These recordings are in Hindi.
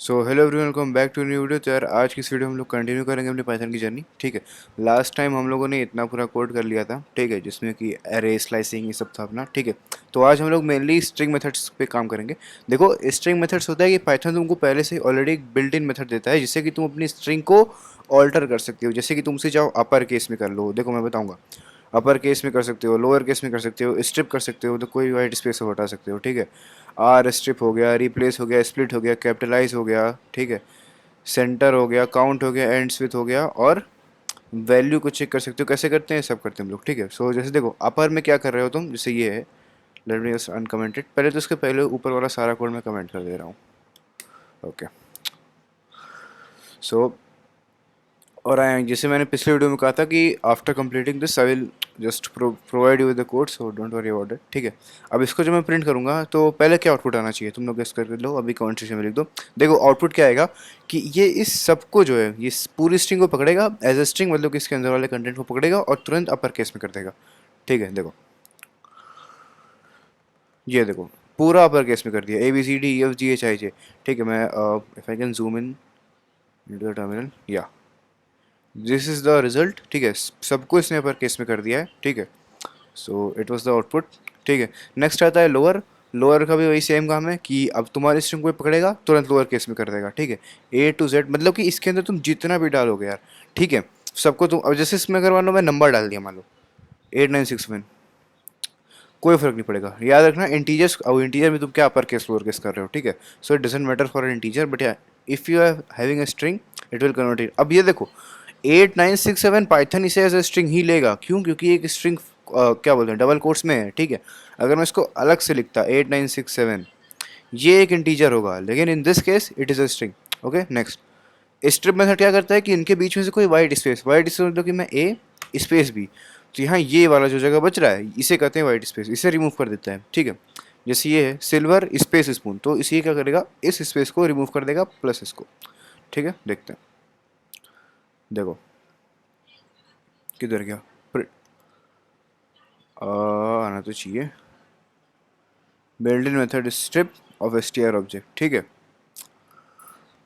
So hello everyone, welcome back to new video. तो यार आज की इस वीडियो में हम लोग कंटिन्यू करेंगे अपनी पाइथन की जर्नी। ठीक है, लास्ट टाइम हम लोगों ने इतना पूरा कोड कर लिया था, ठीक है, जिसमें कि एरे स्लाइसिंग ये सब था अपना। ठीक है, तो आज हम लोग मेनली स्ट्रिंग मेथड्स पे काम करेंगे। देखो, स्ट्रिंग मेथड्स होता है कि पाइथन तुमको पहले से ऑलरेडी एक बिल्ट इन मेथड देता है जिससे कि तुम अपनी स्ट्रिंग को ऑल्टर कर सकते हो। जैसे कि तुमसे चाहो अपर केस में कर लो, देखो मैं बताऊंगा। अपर केस में कर सकते हो, लोअर केस में कर सकते हो, स्ट्रिप कर सकते हो, तो कोई वाइट स्पेस को हटा सकते हो। ठीक है, आर स्ट्रिप हो गया, रिप्लेस हो गया, स्प्लिट हो गया, कैपिटलाइज हो गया। ठीक है, सेंटर हो गया, काउंट हो गया, एंड्स विथ हो गया, और वैल्यू को चेक कर सकते हो। कैसे करते हैं, सब करते हैं हम लोग। ठीक है, सो जैसे देखो अपर में क्या कर रहे हो तुम, जैसे ये है, लेट मी जस्ट अनकमेंटेड। पहले तो इसके पहले ऊपर वाला सारा कोड मैं कमेंट कर दे रहा हूँ। ओके, सो और जैसे मैंने पिछले वीडियो में कहा था कि after completing this I will just provide you with the code, so don't worry about it. ठीक है, अब इसको जब मैं प्रिंट करूंगा तो पहले क्या आउटपुट आना चाहिए, तुम लोग गेस करके लो, अभी कमेंट सेक्शन में लिख दो। देखो आउटपुट क्या आएगा कि ये इस सबको जो है, ये पूरी स्ट्रिंग को पकड़ेगा एज ए स्ट्रिंग, मतलब कि इसके अंदर वाले कंटेंट को पकड़ेगा और तुरंत अपर केस में कर देगा। ठीक है, देखो ये देखो, पूरा अपर केस में कर दिया, ABCDEFGHIJ। ठीक है, मैं if I can zoom in into the terminal, या दिस इज द रिजल्ट। ठीक है, सबको इसने अपर केस में कर दिया है। ठीक है, so it was the output. ठीक है, नेक्स्ट आता है लोअर। लोअर का भी वही सेम काम है कि अब तुम्हारी स्ट्रिंग को पकड़ेगा, तुरंत लोअर केस में कर देगा। ठीक है, A to Z, मतलब कि इसके अंदर तुम जितना भी डालोगे यार। ठीक है, सबको तुम अब जैसे इसमें अगर मान लो मैं नंबर डाल दिया, मान लो 8961, कोई फर्क नहीं पड़ेगा। याद रखना इंटीजर्स, अब इंटीजर में तुम क्या अपर केस लोअर केस कर रहे हो। ठीक है, so it doesn't matter for an integer, but yeah if you are having a string it will convert it. अब ये देखो 8967 पाइथन इसे एज ए स्ट्रिंग ही लेगा। क्यों? क्योंकि एक स्ट्रिंग क्या बोलते हैं, डबल कोट्स में है। ठीक है, अगर मैं इसको अलग से लिखता 8967, ये एक इंटीजर होगा, लेकिन in this case it is a string. Okay, next strip method क्या करता है कि इनके बीच में से कोई वाइट स्पेस मतलब कि मैं ए स्पेस बी, तो यहाँ ये वाला जो जगह बच रहा है इसे कहते हैं वाइट स्पेस, इसे रिमूव कर देता है। ठीक है, जैसे ये है सिल्वर स्पेस स्पून, तो इसे क्या करेगा, इस स्पेस को रिमूव कर देगा प्लस इसको। ठीक है, देखते हैं, देखो किधर गया, आना तो चाहिए। Built in method strip of str object. ठीक है,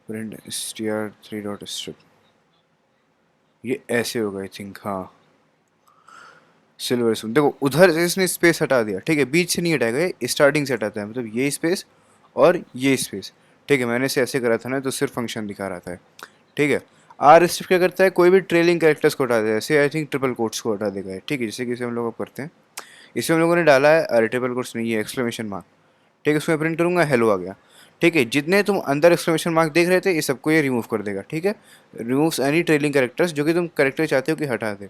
प्रिंट str3 डॉट स्ट्रिप, ये ऐसे होगा आई थिंक। हाँ, सिल्वर स्पून, देखो उधर से इसने स्पेस हटा दिया। ठीक है, बीच से नहीं हटाएगा, ये स्टार्टिंग से हटाता है, मतलब ये स्पेस और ये स्पेस। ठीक है, मैंने इसे ऐसे करा था ना, तो सिर्फ फंक्शन दिखा रहा था। ठीक है, आर स्ट्रिप क्या करता है, कोई भी ट्रेलिंग कैरेक्टर्स को हटा देगा, जैसे आई थिंक ट्रिपल कोट्स को हटा देगा। ठीक है, जैसे कि इसे हम लोग अब करते हैं, इसे हम लोगों ने डाला है, अरे ट्रिपल कोट्स नहीं, ये एक्सक्लेमेशन मार्क। ठीक है, उसमें प्रिंट करूंगा हेलो आ गया। ठीक है, जितने तुम अंदर एक्सक्लेमेशन मार्क देख रहे थे ये सबको ये रिमूव कर देगा। ठीक है, रिमूव्स एनी ट्रेलिंग कैरेक्टर्स जो कि तुम कैरेक्टर चाहते हो कि हटा दे।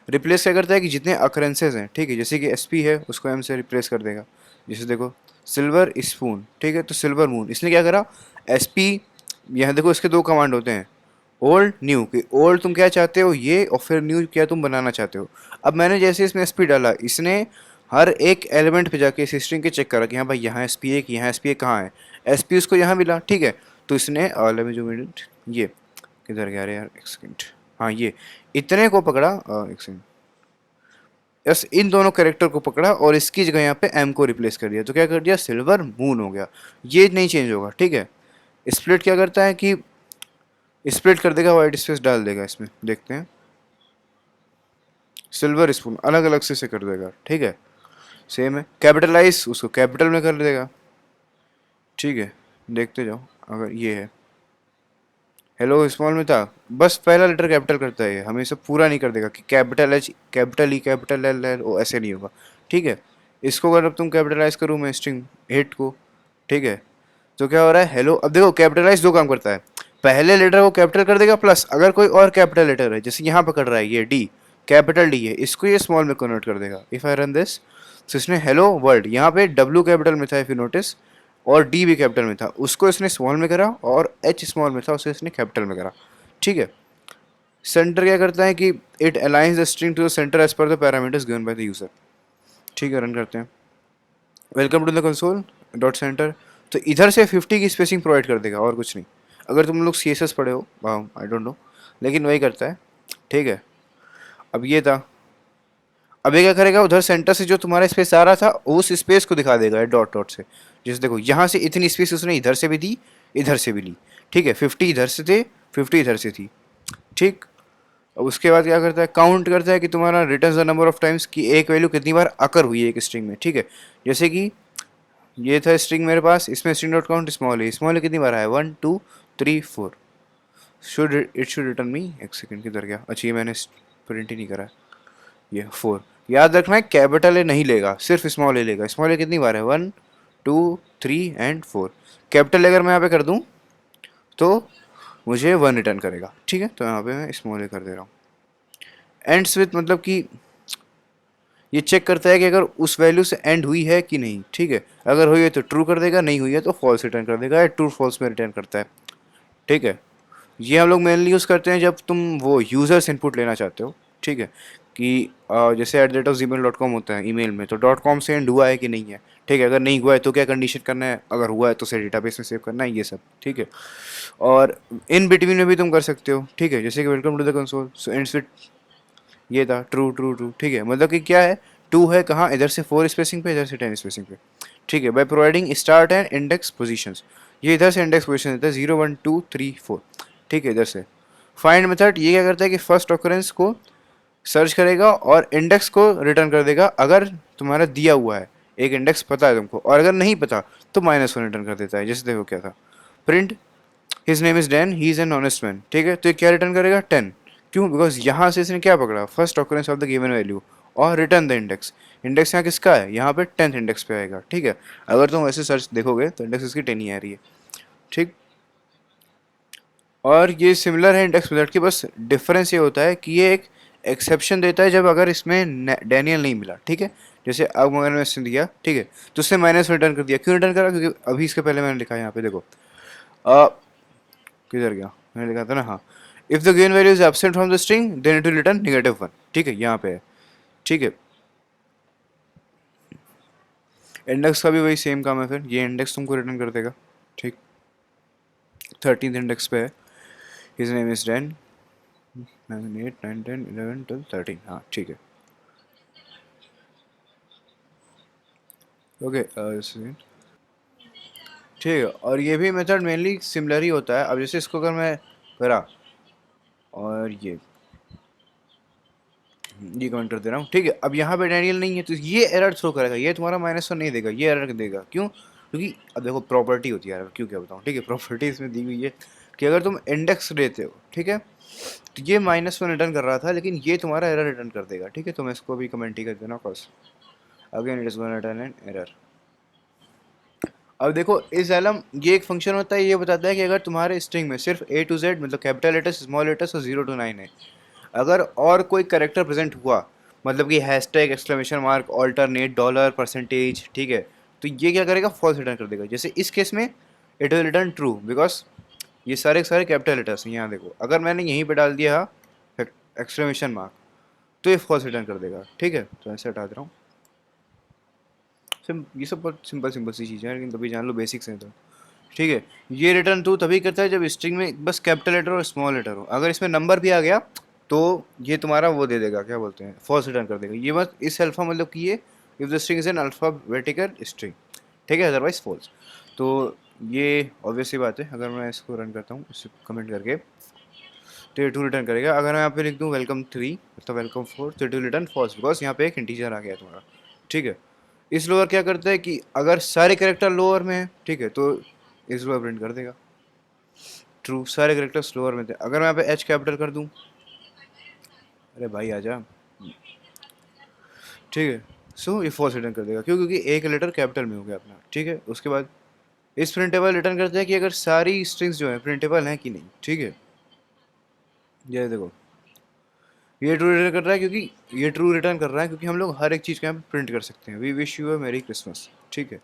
रिप्लेस क्या करता है कि जितने अकरेंसेज हैं, ठीक है, जैसे कि एसपी है उसको एम से रिप्लेस कर देगा। जैसे देखो सिल्वर स्पून, ठीक है, तो सिल्वर मून, इसने क्या करा, एसपी, यहाँ देखो इसके दो कमांड होते हैं, ओल्ड न्यू, कि ओल्ड तुम क्या चाहते हो ये, और फिर न्यू क्या तुम बनाना चाहते हो। अब मैंने जैसे इसमें एसपी डाला, इसने हर एक एलिमेंट पे जाके इस स्ट्रिंग के चेक करा कि हाँ भाई यहाँ एस पी है कि यहाँ एस पी है, कहाँ है एस पी, उसको यहाँ मिला। ठीक है, तो इसने let me zoom in, ये किधर गया रे यार, एक सेकेंड, हाँ ये इतने को पकड़ा, एक सेकेंड, यस, इन दोनों कैरेक्टर को पकड़ा और इसकी जगह यहाँ पे एम को रिप्लेस कर दिया, तो क्या कर दिया, सिल्वर मून हो गया। ये नहीं चेंज होगा। ठीक है, स्प्लिट क्या करता है कि स्प्लिट कर देगा, वाइट स्पेस डाल देगा इसमें, देखते हैं, सिल्वर स्पून अलग अलग से कर देगा। ठीक है, सेम है, कैपिटलाइज उसको कैपिटल में कर देगा। ठीक है, देखते जाओ, अगर ये है हेलो स्मॉल में था, बस पहला लेटर कैपिटल करता है, ये हमेशा पूरा नहीं कर देगा कि capital H capital E capital L L O, ऐसे नहीं होगा। ठीक है, इसको अगर अब तुम कैपिटलाइज करूँ मैं स्ट्रिंग हिट को, ठीक है, तो क्या हो रहा है, हेलो। अब देखो कैपिटलाइज दो काम करता है, पहले लेटर को कैपिटल कर देगा, प्लस अगर कोई और कैपिटल लेटर है, जैसे यहाँ पकड़ रहा है ये डी, कैपिटल डी है, इसको ये स्मॉल में कन्वर्ट कर देगा। इफ आई रन दिस, तो इसने हेलो वर्ल्ड, यहाँ पे डब्ल्यू कैपिटल में था इफ यू नोटिस, और डी भी कैपिटल में था, उसको इसने स्मॉल में करा, और एच स्मॉल में था उसे इसने कैपिटल में करा। ठीक है, सेंटर क्या करता है कि it aligns the string to the center as per the parameters given by the user. ठीक है, रन करते हैं, welcome to the console dot center, तो इधर से 50 की स्पेसिंग प्रोवाइड कर देगा और कुछ नहीं। अगर तुम लोग सी एस एस पढ़े हो, आई डोंट नो, लेकिन वही करता है। ठीक है, अब ये था, अब ये क्या करेगा, उधर सेंटर से जो तुम्हारा स्पेस आ रहा था उस स्पेस को दिखा देगा डॉट डॉट से। जैसे देखो यहाँ से इतनी स्पेस उसने इधर से भी दी, इधर से भी ली। ठीक है, 50 इधर से थे, 50 इधर से थी, ठीक। अब उसके बाद क्या करता है, काउंट करता है कि तुम्हारा return the number of times की एक वैल्यू कितनी बार अकर हुई है एक स्ट्रिंग में, ठीक है। जैसे कि ये था स्ट्रिंग मेरे पास, इसमें स्ट्रिंग डॉट काउंट स्मॉल है कितनी बार आया, 1 2 3 4, शुड रिटर्न मी, एक सेकंड किधर गया, अच्छा ये मैंने प्रिंट ही नहीं करा, ये 4। याद रखना है कैपिटल ए नहीं लेगा, सिर्फ स्मॉल ए लेगा। स्मॉल ए कितनी बार है, 1 2 3 एंड 4। कैपिटल अगर मैं यहाँ पे कर दूँ तो मुझे 1 रिटर्न करेगा, ठीक है। तो यहाँ पे मैं स्मॉल ए कर दे रहा हूँ। एंड्स विथ मतलब कि ये चेक करता है कि अगर उस वैल्यू से एंड हुई है कि नहीं, ठीक है। अगर हुई है तो ट्रू कर देगा, नहीं हुई है तो फॉल्स रिटर्न कर देगा, या ट्रू फॉल्स में रिटर्न करता है, ठीक है। ये हम लोग मेनली यूज़ करते हैं जब तुम वो यूज़र्स इनपुट लेना चाहते हो, ठीक है। कि जैसे @gmail.com होता है ईमेल में, तो .com से एंड हुआ है कि नहीं है, ठीक है। अगर नहीं हुआ है तो क्या कंडीशन करना है, अगर हुआ है तो उसे डेटाबेस में सेव करना है, ये सब, ठीक है। और इन बिटवीन में भी तुम कर सकते हो, ठीक है। जैसे कि welcome to the console, so ends with, ये था ट्रू ट्रू ट्रू, ठीक है। मतलब कि क्या है, टू है कहाँ, इधर से 4 स्पेसिंग पे, इधर से 10 स्पेसिंग पे, ठीक है। By providing start and index positions, ये इधर से इंडेक्स पोजीशन देता है 0 1 2 3 4, ठीक है। इधर से फाइंड मेथड ये क्या करता है कि फर्स्ट ऑकरेंस को सर्च करेगा और इंडेक्स को रिटर्न कर देगा अगर तुम्हारा दिया हुआ है, एक इंडेक्स पता है तुमको, और अगर नहीं पता तो -1 रिटर्न कर देता है। जैसे देखो क्या था, print his name is Dan, he is an honest man, ठीक है। तो ये क्या रिटर्न करेगा, 10। क्यों, बिकॉज यहाँ से इसने क्या पकड़ा, first occurrence of the given value और रिटर्न द इंडेक्स। इंडेक्स यहाँ किसका है, यहाँ पे 10th इंडेक्स पे आएगा, ठीक है। अगर तुम ऐसे सर्च देखोगे तो इंडेक्स इसकी 10 ही आ रही है, ठीक। और ये सिमिलर है इंडेक्स मेथड की, बस डिफरेंस ये होता है कि ये एक एक्सेप्शन देता है जब अगर इसमें डैनियल नहीं मिला, ठीक है। जैसे अब अगर मैं इसने दिया, ठीक है, तो उसने माइनस रिटर्न कर दिया, क्यों रिटर्न करा, क्योंकि अभी इसके पहले मैंने लिखा है यहाँ पे देखो, किधर गया, मैंने लिखा था ना, हाँ, if the given value is absent from the string then it will return -1, ठीक है, यहाँ पे है, ठीक है। इंडेक्स का भी वही सेम काम है, फिर ये इंडेक्स तुमको रिटर्न कर देगा, ठीक। 13th इंडेक्स पे है, हिज नेम इज डैन, 9 8 9 10 11 12 13, हाँ, ठीक है, ओके, ठीक है। और ये भी मेथड मेनली सिमिलर ही होता है। अब जैसे इसको अगर मैं करा और ये कमेंट कर दे रहा हूँ, ठीक है। अब यहाँ पे डैनियल नहीं है तो ये एरर थ्रो करेगा, ये तुम्हारा -1 नहीं देगा, ये एरर देगा, क्यों, क्योंकि अब देखो प्रॉपर्टी होती है यार, क्यों क्या बताऊँ, ठीक है। प्रॉपर्टी इसमें दी हुई है कि अगर तुम इंडेक्स देते हो, ठीक है, तो ये -1 रिटर्न कर रहा था, लेकिन ये तुम्हारा एरर रिटर्न कर देगा, ठीक है। तो मैं इसको भी कमेंट ही कर देना, cos again it is gonna return an error. अब देखो इस एलम ये एक फंक्शन होता है, ये बताता है कि अगर तुम्हारे स्ट्रिंग में सिर्फ A to Z मतलब कैपिटल लेटर्स स्मॉल लेटर्स और 0 to 9 है, अगर और कोई करेक्टर प्रेजेंट हुआ, मतलब कि hashtag exclamation mark alternate dollar percentage, ठीक है, तो ये क्या करेगा, फॉल्स रिटर्न कर देगा। जैसे इस केस में it will return true, because ये सारे के सारे कैपिटल लेटर्स हैं। यहाँ देखो अगर मैंने यहीं पे डाल दिया एक्सक्लेमेशन मार्क तो ये फॉल्स रिटर्न कर देगा, ठीक है। तो ऐसे हटा दे रहा हूँ, ये सब बहुत सिंपल सिंपल सी चीज़ें हैं, लेकिन तभी जान लो बेसिक्स हैं तो, ठीक है। ये रिटर्न टू तभी करता है जब स्ट्रिंग में बस कैपिटल लेटर और स्मॉल लेटर हो। अगर इसमें नंबर भी आ गया तो ये तुम्हारा वो दे देगा, क्या बोलते हैं, फॉल्स रिटर्न कर देगा। ये बस इस अल्फा मतलब कि ये if the string is an alphabetical string, ठीक है, अदरवाइज फॉल्स। तो ये ऑब्वियस सी बात है, अगर मैं इसको रन करता हूँ इसे कमेंट करके, तो ये टू रिटर्न करेगा। अगर मैं यहाँ पे लिख दूँ वेलकम 3 मतलब वेलकम 4, तो टू रिटर्न फॉल्स, बिकॉज यहाँ पे एक इंटीजर आ गया तुम्हारा, ठीक है। इस लोअर क्या करता है कि अगर सारे करेक्टर लोअर में है, ठीक है, तो इस लोअर प्रिंट कर देगा ट्रू, सारे करेक्टर्स लोअर में थे। अगर मैं यहाँ पे एच कैपिटल कर दूँ, अरे भाई आजा, ठीक है, सो ये फॉल्स रिटर्न कर देगा, क्यों, क्योंकि एक लेटर कैपिटल में हो गया अपना, ठीक है। उसके बाद इस प्रिंटेबल रिटर्न करता है कि अगर सारी स्ट्रिंग्स जो है प्रिंटेबल हैं कि नहीं, ठीक है। ये देखो ये ट्रू रिटर्न कर रहा है, क्योंकि ये ट्रू रिटर्न कर रहा है क्योंकि हम लोग हर एक चीज़ को यहाँ पे प्रिंट कर सकते हैं। वी विश यू अ मेरी क्रिसमस, ठीक है।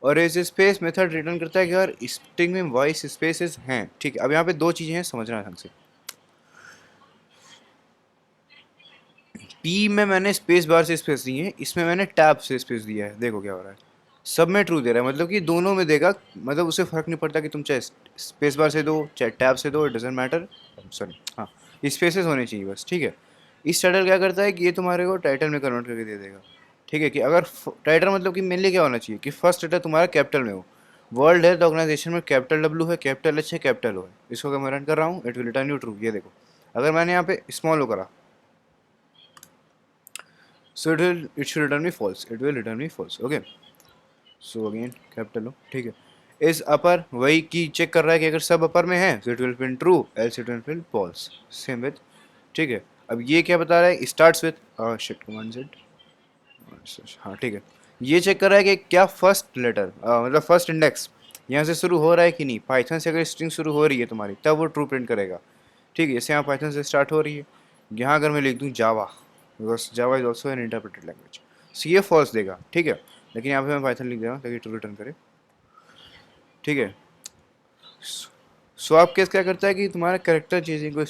और इस स्पेस मेथड रिटर्न करता है कि अगर स्ट्रिंग में वॉइस स्पेसेस हैं, ठीक है। अब यहाँ पे दो चीज़ें हैं, समझना ढंग से। पी में मैंने स्पेस बार से स्पेस दी है, इसमें मैंने टैब से स्पेस दिया है। देखो क्या हो रहा है, सब में ट्रू दे रहा है, मतलब कि दोनों में देगा, मतलब उसे फ़र्क नहीं पड़ता कि तुम चाहे स्पेस बार से दो चाहे टैब से दो, इट डजेंट मैटर, सॉरी, हाँ, स्पेसेस होने चाहिए बस, ठीक है। इस टाइटल क्या करता है कि ये तुम्हारे को टाइटल में कन्वर्ट करके दे देगा, ठीक है। कि अगर टाइटल मतलब कि मेनली क्या होना चाहिए कि फर्स्ट लेटर तुम्हारा कैपिटल में हो, वर्ल्ड हेल्थ ऑर्गेनाइजेशन में कैपिटल डब्ल्यू है, कैपिटल एच है, कैपिटल ओ है। इसको अगर मैं रन कर रहा हूँ it will return you true. ये देखो, अगर मैंने यहाँ पे स्मॉल ओ करा so it should return me false, it will return me false. Okay, so again capital O, ठीक है। इस अपर वही की चेक कर रहा है कि अगर सब अपर में है तो it will print true, else it will print false. Same with, ठीक है। अब ये क्या बता रहा है, starts with sheet command set, हाँ ठीक है। ये चेक कर रहा है कि क्या फर्स्ट लेटर मतलब फर्स्ट इंडेक्स यहाँ से शुरू हो रहा है कि नहीं। पाइथन से अगर स्ट्रिंग शुरू हो रही है तुम्हारी तब वो ट्रू प्रिंट करेगा, ठीक है। जैसे यहाँ पाइथन से स्टार्ट हो रही है, यहाँ अगर मैं लिख दूँ Java, because Java is also an interpreted language, so ये फॉल्स देगा, ठीक है। लेकिन यहाँ पे मैं पाइथन लिख दे रहा हूँ ताकि ट्रू रिटर्न करे, ठीक है। सो आप केस क्या करता है कि तुम्हारा करेक्टर चेंजिंग को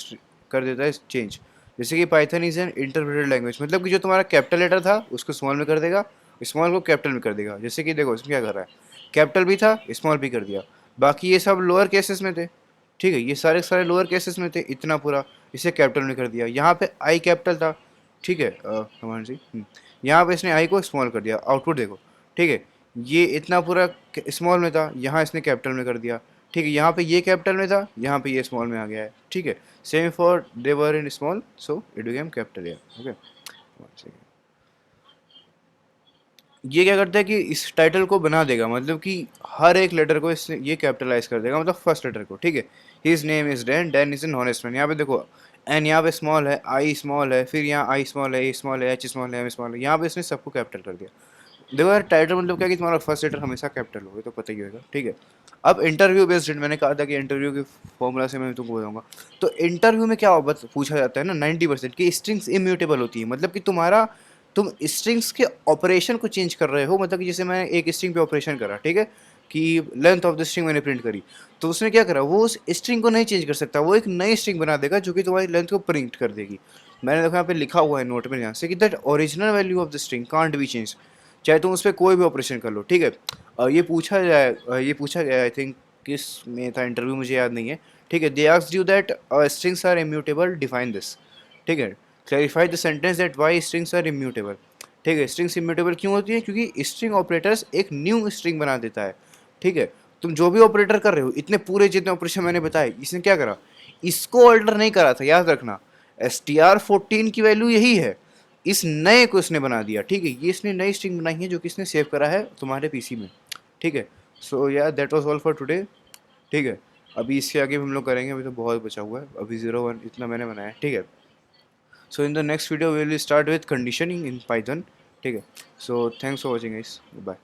कर देता है चेंज। जैसे कि Python is an interpreted language, मतलब कि जो तुम्हारा कैपिटल लेटर था उसको स्मॉल में कर देगा, स्मॉल को कैपिटल में कर देगा। जैसे कि देखो इसमें क्या कर रहा है, कैपिटल भी था स्मॉल भी कर दिया, बाकी ये सब लोअर केसेस में थे, ठीक है। ये सारे सारे लोअर केसेस में थे, इतना पूरा इसे कैपिटल में कर दिया। यहाँ पे आई कैपिटल था, ठीक है, कमांड जी, यहाँ पे इसने आई को स्मॉल कर दिया, आउटपुट देखो, ठीक है। ये इतना पूरा स्मॉल में था, यहाँ इसने कैपिटल में कर दिया, ठीक है। यहाँ पे ये कैपिटल में था, यहाँ पे ये स्मॉल में आ गया है, ठीक है। Same for they were in small so it became capital, okay. ये क्या करता है कि इस टाइटल को बना देगा, मतलब कि हर एक लेटर को इसने ये कैपिटलाइज कर देगा, मतलब फर्स्ट लेटर को, ठीक है। His name is Dan, Dan is an honest man. यहाँ पे देखो एन यहाँ पे स्मॉल है, आई स्मॉल है, फिर यहाँ आई स्मॉल है, ए स्मॉल है, एच स्मॉल है, एम स्मॉल है, यहाँ पे इसने सबको कैपिटल कर दिया। देखो यार टाइटल मतलब क्या कि तुम्हारा फर्स्ट लेटर हमेशा कैपिटल होगा, तो पता ही होगा, ठीक है। अब इंटरव्यू बेस्ड, मैंने कहा था कि इंटरव्यू के फॉर्मूला से मैं तुमको बताऊंगा। तो इंटरव्यू में क्या पूछा जाता है ना 90% की स्ट्रिंग्स इम्यूटेबल होती है, मतलब कि तुम स्ट्रिंग्स के ऑपरेशन को चेंज कर रहे हो। मतलब कि जैसे मैं एक स्ट्रिंग पे ऑपरेशन करा, ठीक है, कि लेंथ ऑफ द स्ट्रिंग मैंने प्रिंट करी, तो उसने क्या करा, वो उस स्ट्रिंग को नहीं चेंज कर सकता, वो एक नई स्ट्रिंग बना देगा जो कि तुम्हारी लेंथ को प्रिंट कर देगी। मैंने देखा यहाँ पे लिखा हुआ है नोट में यहाँ से कि that original value of the string can't be change, चाहे तुम उस पर कोई भी ऑपरेशन कर लो, ठीक है। ये पूछा गया आई थिंक किस में था इंटरव्यू, मुझे याद नहीं है, ठीक है। They asked you that strings are immutable, define this, ठीक है। Clarify the sentence that why strings are immutable, ठीक है। स्ट्रिंग्स इम्यूटेबल क्यों होती है, क्योंकि स्ट्रिंग ऑपरेटर्स एक न्यू स्ट्रिंग बना देता है, ठीक है। तुम जो भी ऑपरेटर कर रहे हो, इतने पूरे जितने ऑपरेशन मैंने बताए, इसने क्या करा, इसको ऑल्टर नहीं करा था, याद रखना। str14 की वैल्यू यही है, इस नए को इसने बना दिया, ठीक है। ये इसने नई स्ट्रिंग बनाई है जो कि इसने सेव करा है तुम्हारे पीसी में, ठीक है। सो या that was all for today, ठीक है। अभी इसके आगे भी हम लोग करेंगे, अभी तो बहुत बचा हुआ है, अभी 0 1 इतना मैंने बनाया है, ठीक है। So in the next video we will start with conditioning in Python, ठीक है। So thanks for watching guys, bye.